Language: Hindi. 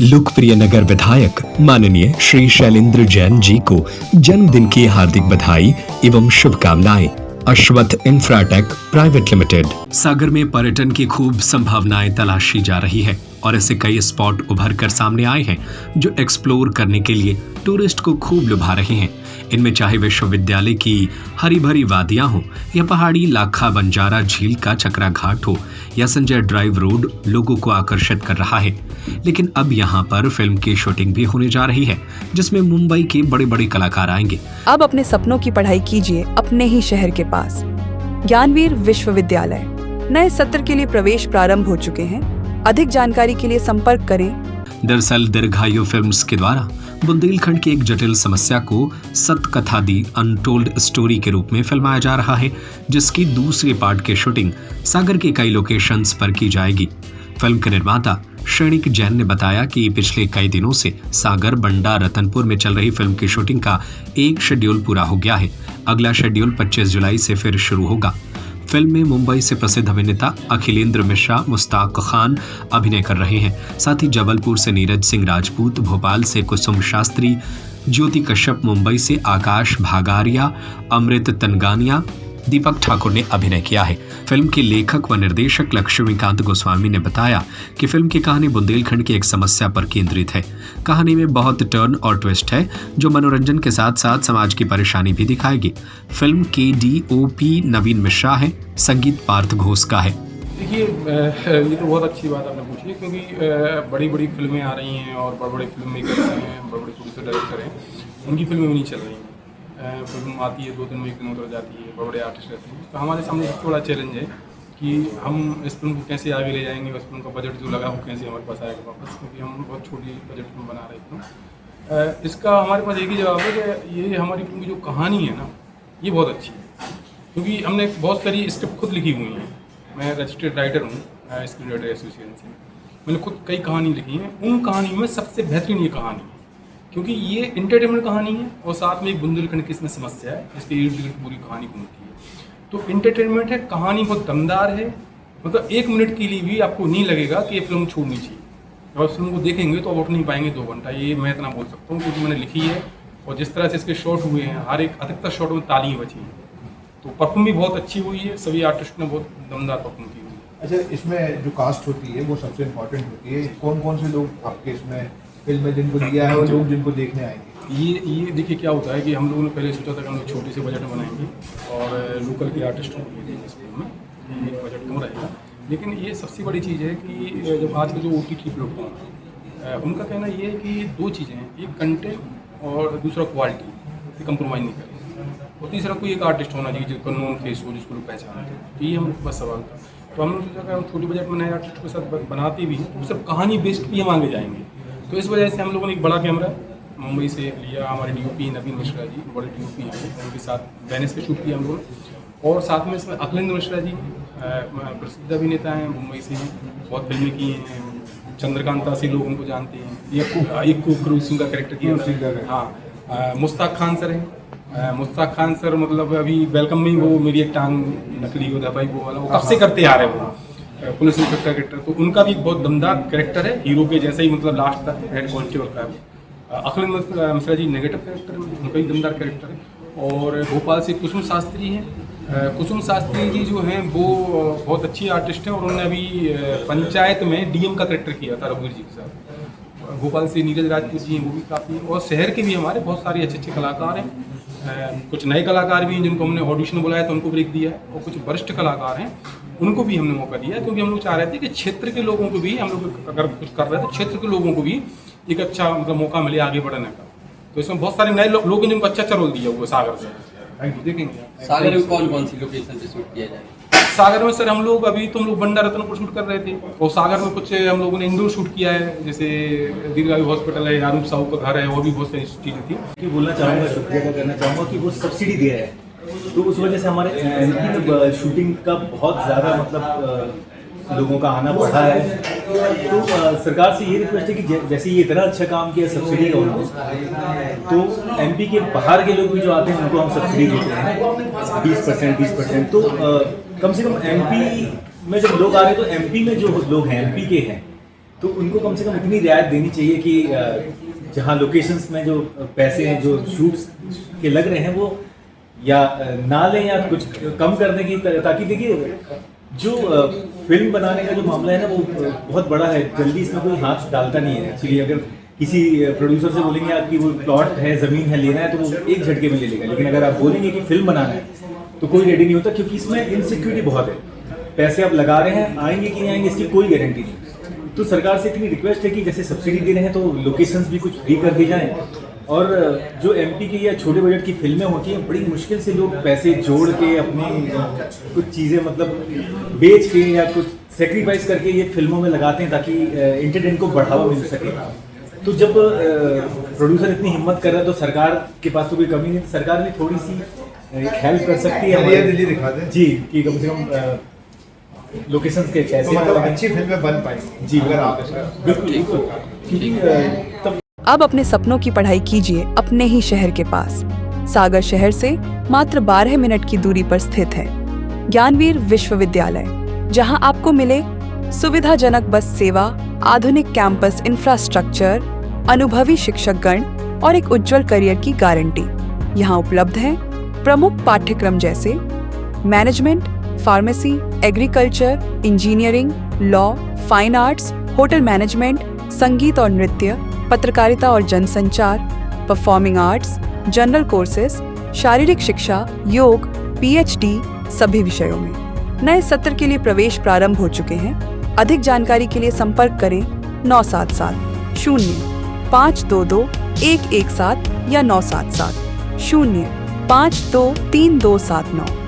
लोकप्रिय नगर विधायक माननीय श्री शैलेंद्र जैन जी को जन्मदिन की हार्दिक बधाई एवं शुभकामनाएं। अश्वत्थ इंफ्राटेक प्राइवेट लिमिटेड। सागर में पर्यटन की खूब संभावनाएं तलाशी जा रही है और ऐसे कई स्पॉट उभर कर सामने आए हैं जो एक्सप्लोर करने के लिए टूरिस्ट को खूब लुभा रहे हैं। इनमें चाहे विश्वविद्यालय की हरी भरी वादियां हो या पहाड़ी लाखा बंजारा झील का चक्रा घाट हो या संजय ड्राइव रोड लोगों को आकर्षित कर रहा है। लेकिन अब यहाँ पर फिल्म की शूटिंग भी होने जा रही है जिसमें मुंबई के बड़े बड़े कलाकार आएंगे। अब अपने सपनों की पढ़ाई कीजिए अपने ही शहर के पास। ज्ञानवीर विश्वविद्यालय नए सत्र के लिए प्रवेश प्रारंभ हो चुके हैं। अधिक जानकारी के लिए संपर्क करें। दरअसल दीर्घायु फिल्म्स के द्वारा बुंदेलखंड की एक जटिल समस्या को सतकथा दी अनटोल्ड स्टोरी के रूप में फिल्माया जा रहा है, जिसकी दूसरे पार्ट की शूटिंग सागर के कई लोकेशंस पर की जाएगी। फिल्म के निर्माता श्रेणिक जैन ने बताया कि पिछले कई दिनों से सागर बंडा रतनपुर में चल रही फिल्म की शूटिंग का एक शेड्यूल पूरा हो गया है। अगला शेड्यूल 25 जुलाई से फिर शुरू होगा। फिल्म में मुंबई से प्रसिद्ध अभिनेता अखिलेंद्र मिश्रा, मुश्ताक खान अभिनय कर रहे हैं। साथ ही जबलपुर से नीरज सिंह राजपूत, भोपाल से कुसुम शास्त्री, ज्योति कश्यप, मुंबई से आकाश भागारिया, अमृत तनगानिया, दीपक ठाकुर ने अभिनय किया है। फिल्म के लेखक व निर्देशक लक्ष्मीकांत गोस्वामी ने बताया कि फिल्म की कहानी बुंदेलखंड की एक समस्या पर केंद्रित है। कहानी में बहुत टर्न और ट्विस्ट है जो मनोरंजन के साथ साथ समाज की परेशानी भी दिखाएगी। फिल्म के DOP नवीन मिश्रा है, संगीत पार्थ घोष का है। देखिए, ये तो बहुत अच्छी बात आपने पूछी, क्योंकि बड़ी बड़ी फिल्में आ रही हैं और बड़े बड़े फिल्म मेकर्स हैं, बड़े बड़े प्रोड्यूसर डायरेक्टर हैं, उनकी फिल्में भी नहीं चल रही हैं। फिल्म आती है 2 दिन में 1 दिन उतर जाती है, बड़े बड़े आर्टिस्ट रहते हैं। तो हमारे सामने सबसे बड़ा चैलेंज है कि हम इस फिल्म को कैसे आगे ले जाएंगे, उस फिल्म का बजट जो लगा वो कैसे हमारे पास आएगा वापस, क्योंकि हम बहुत छोटी बजट फिल्म बना रहे थे। इसका हमारे पास एक ही जवाब है कि ये हमारी फिल्म की जो कहानी है ना, ये बहुत अच्छी है, क्योंकि हमने बहुत सारी स्क्रिप्ट खुद लिखी हुई हैं। मैं रजिस्टर्ड राइटर हूँ स्क्रीन राइटर एसोसिएशन से। मैंने खुद कई कहानी लिखी हैं। उन कहानियों में सबसे बेहतरीन ये कहानी है, क्योंकि ये एंटरटेनमेंट कहानी है और साथ में एक बुंदेलखंड की इसमें समस्या है, इसके इर्द गिर्द पूरी कहानी घूमती है। तो एंटरटेनमेंट है, कहानी बहुत दमदार है, मतलब 1 मिनट के लिए भी आपको नहीं लगेगा कि ये फिल्म छोड़नी चाहिए। और फिल्म को देखेंगे तो आप उठ नहीं पाएंगे 2 घंटा, ये मैं इतना बोल सकता हूँ, क्योंकि मैंने लिखी है और जिस तरह से इसके शॉट हुए हैं, हर एक अधिकतर शॉट में तालियां बची हैं। तो परफॉर्म भी बहुत अच्छी हुई है, सभी आर्टिस्ट ने बहुत दमदार परफॉर्म की हुई है। अच्छा, इसमें जो कास्ट होती है वो सबसे इम्पोर्टेंट होती है। कौन कौन से लोग आपके इसमें फिल्म में जिनको दिया है और लोग जिनको देखने आएंगे? ये देखिए क्या होता है कि हम लोगों ने पहले सोचा था कि हम लोग छोटे से बजट में बनाएंगे और लोकल के आर्टिस्टों को भेजेंगे इस फिल्म में, ये बजट कम रहेगा। लेकिन ये सबसे बड़ी चीज़ है कि जब आज के जो OTT प्लेटफॉर्म है, उनका कहना ये है कि 2 चीज़ें हैं, एक कंटेंट और दूसरा क्वालिटी, ये कंप्रोमाइज़ नहीं करेंगे। और तीसरा कोई एक आर्टिस्ट होना चाहिए जिसका नॉन फेस हो, जिसको लोग पहचानते हैं। तो ये हम बस सवाल था। तो हमने सोचा कि हम छोटी बजट में नए आर्टिस्ट के साथ बनाते भी हैं तो सब कहानी बेस्ड भी हम आगे जाएंगे। तो इस वजह से हम लोगों ने एक बड़ा कैमरा मुंबई से लिया। हमारे DOP नवीन मिश्रा जी बड़े DOP हैं, उनके साथ वेनिस पे शूट किया हम लोगों ने। और साथ में इसमें अखिलेंद्र मिश्रा जी प्रसिद्ध अभिनेता हैं, मुंबई से हैं, बहुत फिल्में की हैं। चंद्रकांता से लोग उनको जानते हैं। एक कुकरू सिंह का कैरेक्टर किया। हाँ, मुश्ताक खान सर हैं। मुश्ताक खान सर मतलब अभी वेलकम में वो मेरी एक टांग नकली हो भाई वो वाला, वो कब से करते आ रहे हैं वो पुलिस इंस्पेक्टर कैरेक्टर। तो उनका भी एक बहुत दमदार कैरेक्टर है, हीरो के जैसा ही, मतलब लास्ट तक हेड कांस्टेबल का है। अखिलेंद्र मिश्रा जी नेगेटिव कैरेक्टर में, उनका भी दमदार कैरेक्टर है। और भोपाल से कुसुम शास्त्री हैं। कुसुम शास्त्री जी जो हैं वो बहुत अच्छी आर्टिस्ट हैं और उन्होंने अभी पंचायत में DM का कैरेक्टर किया था रघुवीर जी के साथ। भोपाल से नीरज राजपूत जी हैं, वो भी काफ़ी, और शहर के भी हमारे बहुत सारे अच्छे अच्छे कलाकार हैं। कुछ नए कलाकार भी हैं जिनको हमने ऑडिशन बुलाया तो उनको ब्रेक दिया है, और कुछ वरिष्ठ कलाकार हैं उनको भी हमने मौका दिया, क्योंकि हम लोग चाह रहे थे कि क्षेत्र के लोगों को भी, हम लोग अगर कुछ कर रहे थे क्षेत्र के लोगों को भी एक अच्छा मतलब मौका मिले आगे बढ़ने का। तो इसमें बहुत सारे नए लोग हैं जिनको अच्छा अच्छा रोल दिया हुआ सागर से। देखेंगे सागर में कौन कौन सी लोकेशन पे शूट किया जाएगा? सागर में सर हम लोग अभी तो हम लोग बंडा रतनपुर शूट कर रहे थे, और सागर में कुछ हम लोगों ने इंडोर शूट किया है, जैसे दीर्घायु हॉस्पिटल है, यारूप साहू का घर है, और भी बहुत सारी चीज़ें थी। कि बोलना चाहूँगा, शुक्रिया करना चाहूँगा कि वो सब्सिडी दे रहे हैं, तो उस वजह से हमारे MP में शूटिंग का बहुत ज़्यादा मतलब लोगों का आना बढ़ा है। तो सरकार से ये रिक्वेस्ट है कि जैसे ये इतना अच्छा काम किया सब्सिडी का उन्होंने, तो MP के बाहर के लोग भी जो आते हैं उनको हम सब्सिडी देते हैं 20%। तो कम से कम MP में जब लोग आ रहे हैं तो MP में जो लोग हैं MP के हैं तो उनको कम से कम इतनी रियायत देनी चाहिए कि जहाँ लोकेशंस में जो पैसे हैं जो शूट्स के लग रहे हैं वो या ना लें या कुछ कम कर दें, कि ताकि देखिए जो फिल्म बनाने का जो मामला है ना वो बहुत बड़ा है, जल्दी इसमें कोई हाथ डालता नहीं है। एक्चुअली अगर किसी प्रोड्यूसर से बोलेंगे आपकी वो प्लॉट है, ज़मीन है, लेना है, तो वो एक झटके में ले लेगा। लेकिन अगर आप बोलेंगे कि फिल्म बनाना है तो कोई रेडी नहीं होता, क्योंकि इसमें इनसिक्योरिटी बहुत है। पैसे आप लगा रहे हैं, आएंगे कि नहीं आएंगे इसकी कोई गारंटी नहीं। तो सरकार से इतनी रिक्वेस्ट है कि जैसे सब्सिडी दे रहे हैं तो लोकेशंस भी कुछ फ्री कर दी जाएँ। और जो एमपी की या छोटे बजट की फिल्में होती हैं, बड़ी मुश्किल से लोग पैसे जोड़ के अपनी कुछ चीज़ें मतलब बेच के या कुछ सेक्रीफाइस करके ये फिल्मों में लगाते हैं ताकि एंटरटेनमेंट को बढ़ावा मिल सके। तो जब प्रोड्यूसर इतनी हिम्मत कर रहा है तो सरकार के पास तो कोई कमी नहीं, सरकार भी थोड़ी सी हेल्प कर सकती है। दिल्ली दिखा दें जी, कि कम से कम लोकेशंस के कैसे तो मतलब अच्छी फिल्में बन पाएंगी जी, अगर आप बिल्कुल क्योंकि तब अब अपने सपनों की पढ़ाई कीजिए अपने ही शहर के पास। सागर शहर से मात्र 12 मिनट की दूरी पर स्थित है ज्ञानवीर विश्वविद्यालय, जहां आपको मिले सुविधाजनक बस सेवा, आधुनिक कैंपस इंफ्रास्ट्रक्चर, अनुभवी शिक्षकगण और एक उज्जवल करियर की गारंटी। यहाँ उपलब्ध है प्रमुख पाठ्यक्रम जैसे management, pharmacy, agriculture, engineering, law, fine arts, hotel management, संगीत और नृत्य, पत्रकारिता और जनसंचार, परफॉर्मिंग आर्ट्स, जनरल कोर्सेज, शारीरिक शिक्षा, योग, पीएचडी सभी विषयों में। नए सत्र के लिए प्रवेश प्रारंभ हो चुके हैं। अधिक जानकारी के लिए संपर्क करें 977 0 522 117 या 977 0 523 279।